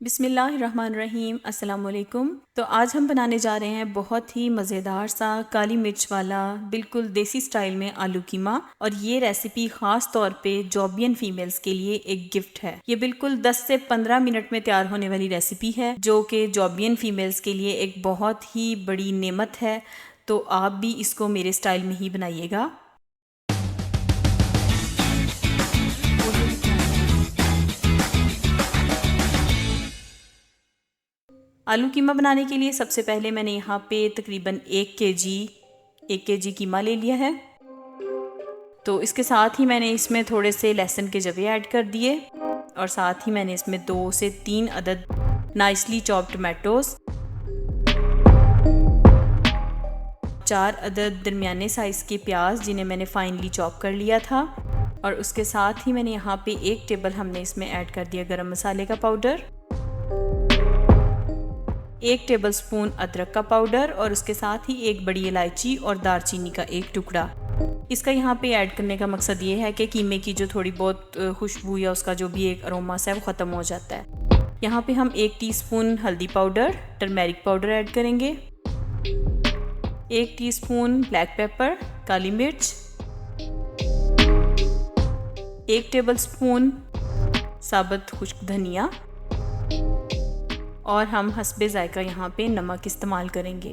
बिस्मिल्लाहिर्रहमानिर्रहीम अस्सलाम वालेकुम। तो आज हम बनाने जा रहे हैं बहुत ही मज़ेदार सा काली मिर्च वाला बिल्कुल देसी स्टाइल में आलू कीमा। और ये रेसिपी ख़ास तौर पे जॉबियन फीमेल्स के लिए एक गिफ्ट है। ये बिल्कुल 10 से 15 मिनट में तैयार होने वाली रेसिपी है जो कि जॉबियन फीमेल्स के लिए एक बहुत ही बड़ी नेमत है। तो आप भी इसको मेरे स्टाइल में ही बनाइएगा। आलू कीमा बनाने के लिए सबसे पहले मैंने यहाँ पे तकरीबन 1 केजी कीमा ले लिया है। तो इसके साथ ही मैंने इसमें थोड़े से लहसुन के जवे ऐड कर दिए और साथ ही मैंने इसमें 2 से 3 अदद नाइसली चॉप्ड टमाटोज, 4 अदद दरमियाने साइज़ के प्याज जिन्हें मैंने फाइनली चॉप कर लिया था। और उसके साथ ही मैंने यहाँ पे 1 टेबल हमने इसमें ऐड कर दिया गरम मसाले का पाउडर, 1 टेबलस्पून अदरक का पाउडर और उसके साथ ही 1 बड़ी इलायची और दालचीनी का 1 टुकड़ा। इसका यहाँ पे ऐड करने का मकसद ये है कि कीमे की जो थोड़ी बहुत खुशबू या उसका जो भी एक अरोमा है वो ख़त्म हो जाता है। यहाँ पे हम 1 टीस्पून हल्दी पाउडर, टर्मेरिक पाउडर ऐड करेंगे, 1 टीस्पून ब्लैक पेपर काली मिर्च, 1 टेबलस्पून साबुत खुश्क धनिया और हम हस्बे ज़ायका यहाँ पे नमक इस्तेमाल करेंगे।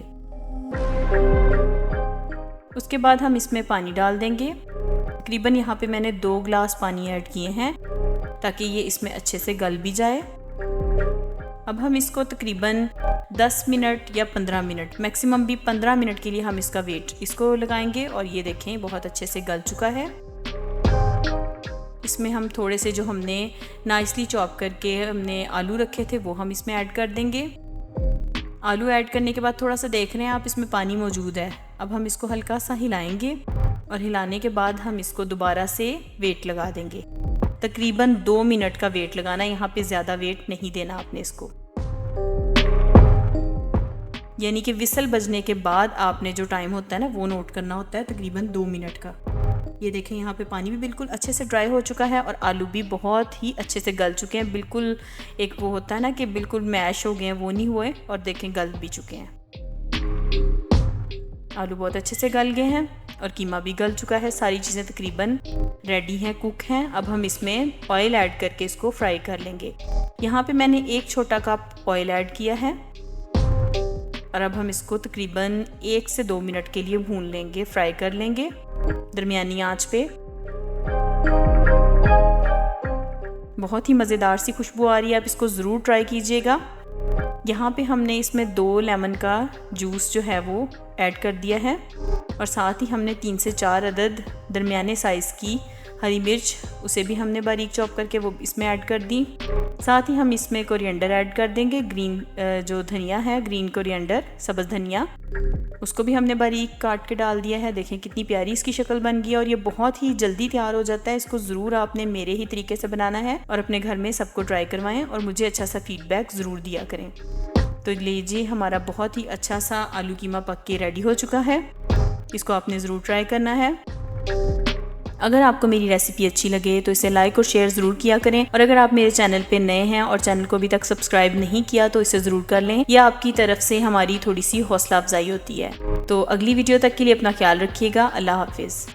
उसके बाद हम इसमें पानी डाल देंगे। तकरीबन यहाँ पे मैंने 2 गिलास पानी ऐड किए हैं ताकि ये इसमें अच्छे से गल भी जाए। अब हम इसको तकरीबन 10 मिनट या 15 मिनट, मैक्सिमम भी 15 मिनट के लिए हम इसका वेट इसको लगाएंगे। और ये देखें बहुत अच्छे से गल चुका है। इसमें हम थोड़े से जो हमने नाइसली चॉप करके हमने आलू रखे थे वो हम इसमें ऐड कर देंगे। आलू ऐड करने के बाद थोड़ा सा देख रहे हैं आप इसमें पानी मौजूद है। अब हम इसको हल्का सा हिलाएंगे और हिलाने के बाद हम इसको दोबारा से वेट लगा देंगे। तकरीबन 2 मिनट का वेट लगाना, यहाँ पे ज़्यादा वेट नहीं देना आपने इसको। यानी कि विसल बजने के बाद आपने जो टाइम होता है ना वो नोट करना होता है, तकरीबन 2 मिनट का। ये देखें यहाँ पे पानी भी बिल्कुल अच्छे से ड्राई हो चुका है और आलू भी बहुत ही अच्छे से गल चुके हैं। बिल्कुल एक वो होता है ना कि बिल्कुल मैश हो गए हैं, वो नहीं हुए। और देखें गल भी चुके हैं, आलू बहुत अच्छे से गल गए हैं और कीमा भी गल चुका है। सारी चीज़ें तकरीबन रेडी हैं, कुक हैं। अब हम इसमें ऑयल ऐड करके इसको फ्राई कर लेंगे। यहाँ पे मैंने 1 छोटा कप ऑयल ऐड किया है और अब हम इसको तकरीबन 1 से 2 मिनट के लिए भून लेंगे, फ्राई कर लेंगे दरमियानी आंच पे। बहुत ही मज़ेदार सी खुशबू आ रही है, आप इसको ज़रूर ट्राई कीजिएगा। यहाँ पे हमने इसमें 2 लेमन का जूस जो है वो ऐड कर दिया है और साथ ही हमने 3 से 4 अदद दरमियाने साइज़ की हरी मिर्च, उसे भी हमने बारीक चॉप करके वो इसमें ऐड कर दी। साथ ही हम इसमें कोरिएंडर ऐड कर देंगे, ग्रीन जो धनिया है, ग्रीन कोरिएंडर, सब्ज़ धनिया, उसको भी हमने बारीक काट के डाल दिया है। देखें कितनी प्यारी इसकी शक्ल बन गई है और ये बहुत ही जल्दी तैयार हो जाता है। इसको ज़रूर आपने मेरे ही तरीके से बनाना है और अपने घर में सबको ट्राई करवाएं और मुझे अच्छा सा फीडबैक ज़रूर दिया करें। तो लीजिए हमारा बहुत ही अच्छा सा आलू कीमा पक के रेडी हो चुका है। इसको आपने ज़रूर ट्राई करना है। अगर आपको मेरी रेसिपी अच्छी लगे तो इसे लाइक और शेयर ज़रूर किया करें। और अगर आप मेरे चैनल पे नए हैं और चैनल को अभी तक सब्सक्राइब नहीं किया तो इसे ज़रूर कर लें। यह आपकी तरफ से हमारी थोड़ी सी हौसला अफजाई होती है। तो अगली वीडियो तक के लिए अपना ख्याल रखिएगा। अल्लाह हाफिज़।